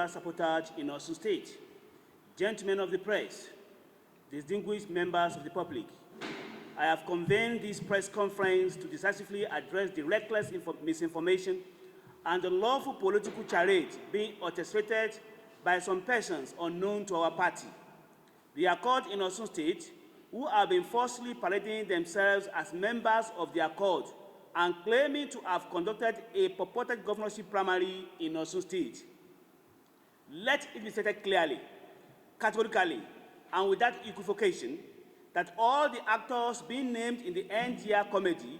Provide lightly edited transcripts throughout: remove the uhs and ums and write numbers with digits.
electoral sabotage in Osun State. Gentlemen of the press, distinguished members of the public, I have convened this press conference to decisively address the reckless misinformation and the lawful political charade being orchestrated by some persons unknown to our party. The Accord in Osun State, who have been falsely parading themselves as members of the Accord and claiming to have conducted a purported governorship primary in Osun State. Let it be stated clearly, categorically, and without equivocation, that all the actors being named in the end-year committee,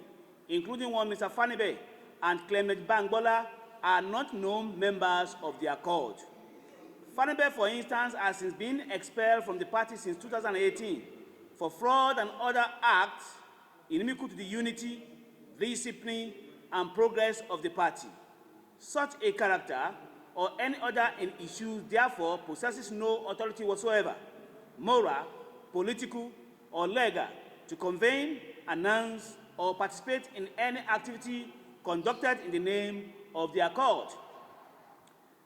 including one Mr. Fanibe and Clement Bangbola, are not known members of the Accord. Fanibe, for instance, has since been expelled from the party since 2018 for fraud and other acts inimical to the unity, discipline, and progress of the party. Such a character or any other in issues therefore possesses no authority whatsoever, moral, political, or legal, to convene, announce, or participate in any activity conducted in the name of the Accord.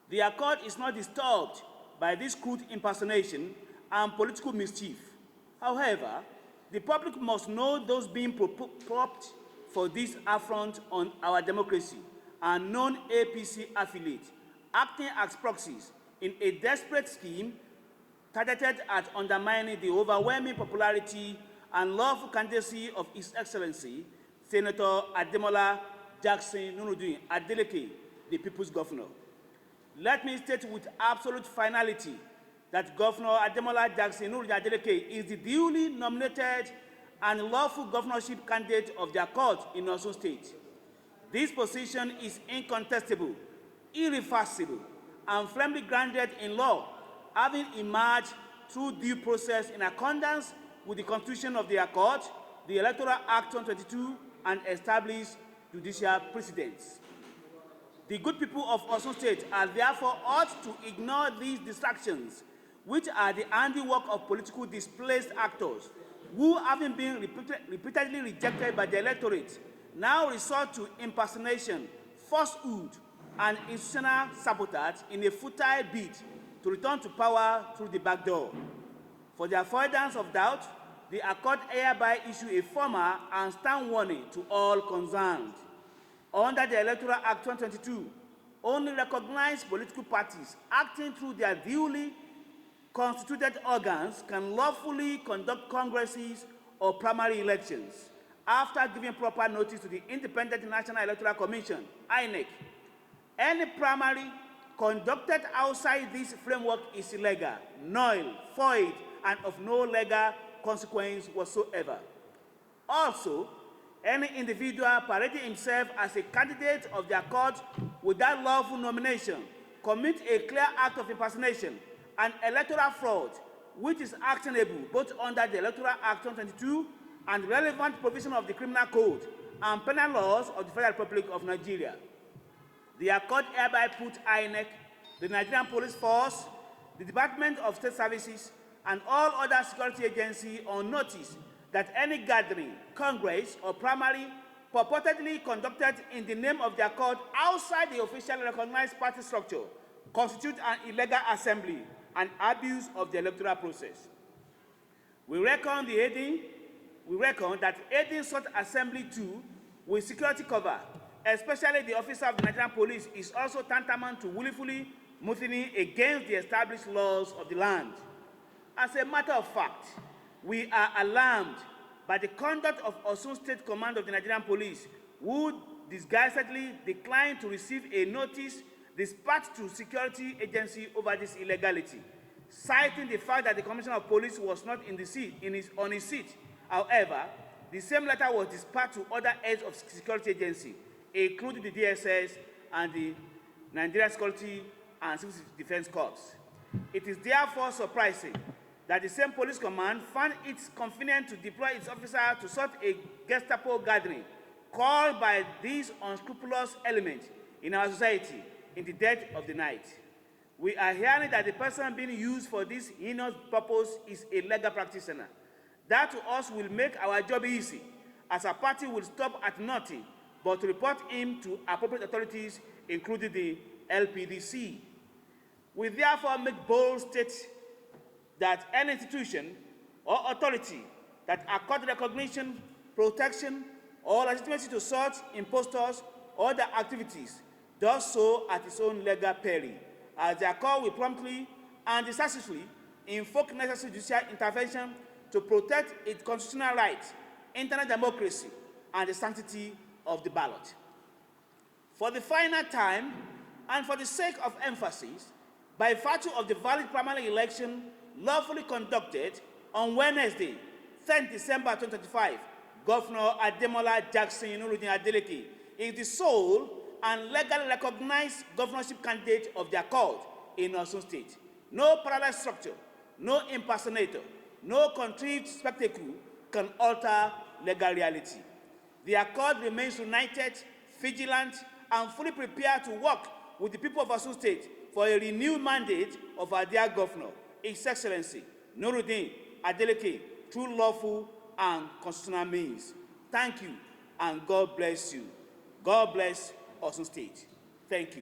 The Accord is not disturbed by this crude impersonation and political mischief. However, the public must know those being propped for this affront on our democracy and non-APC affiliates, acting as proxies in a desperate scheme targeted at undermining the overwhelming popularity and lawful candidacy of His Excellency, Senator Ademola Jackson Nuruddin Adeleke, the People's Governor. Let me state with absolute finality that Governor Ademola Jackson Nuruddin Adeleke is the duly nominated and lawful governorship candidate of the Accord in Osun State. This position is incontestable, irreversible, and firmly grounded in law, having emerged through due process in accordance with the Constitution of the Accord, the Electoral Act 122, and established judicial precedents. The good people of Osun State are therefore ought to ignore these distractions, which are the handiwork of political displaced actors who, having been repeatedly rejected by the electorate, now resort to impersonation, falsehood, and institutional sabotage in a futile bid to return to power through the back door. For the avoidance of doubt, the Accord hereby issue a formal and stern warning to all concerned. Under the Electoral Act 122, only recognized political parties acting through their duly constituted organs can lawfully conduct congresses or primary elections after giving proper notice to the Independent National Electoral Commission, INEC. Any primary conducted outside this framework is illegal, null, void, and of no legal consequence whatsoever. Also, any individual parading himself as a candidate of the Accord without lawful nomination commits a clear act of impersonation and electoral fraud, which is actionable both under the Electoral Act 122 and relevant provision of the Criminal Code and penal laws of the Federal Republic of Nigeria. The Accord hereby puts INEC, the Nigerian Police Force, the Department of State Services, and all other security agencies on notice that any gathering, congress, or primary purportedly conducted in the name of the Accord outside the officially recognized party structure constitutes an illegal assembly and abuse of the electoral process. We reckon that aiding such assembly too with security cover, especially the officer of the Nigerian police, is also tantamount to willfully mutiny against the established laws of the land. As a matter of fact, we are alarmed by the conduct of Osun State Command of the Nigerian Police, who disguisedly declined to receive a notice dispatched to security agency over this illegality, citing the fact that the Commissioner of Police was not on his seat. However, the same letter was dispatched to other heads of security agency, including the DSS and the Nigerian Security and Civil Defense Corps. It is therefore surprising that the same police command found it convenient to deploy its officers to such a Gestapo gathering called by these unscrupulous elements in our society in the dead of the night. We are hearing that the person being used for this heinous purpose is a legal practitioner. That to us will make our job easy, as our party will stop at nothing but to report him to appropriate authorities, including the LPDC. We therefore make bold state that any institution or authority that accord recognition, protection, or legitimacy to such impostors or their activities does so at its own legal peril, as their call will promptly and decisively invoke necessary judicial intervention to protect its constitutional rights, internal democracy, and the sanctity of the ballot. For the final time, and for the sake of emphasis, by virtue of the valid primary election lawfully conducted on Wednesday, 10th December 2025, Governor Ademola Jackson Adeleke is the sole and legally recognized governorship candidate of the accord in Osun State. No parallel structure, no impersonator, no contrived spectacle can alter legal reality. The accord remains united, vigilant, and fully prepared to work with the people of Osun State for a renewed mandate of our dear governor, His Excellency Nuruddin Adeleke, through lawful and constitutional means. Thank you, and God bless you. God bless Osun State. Thank you.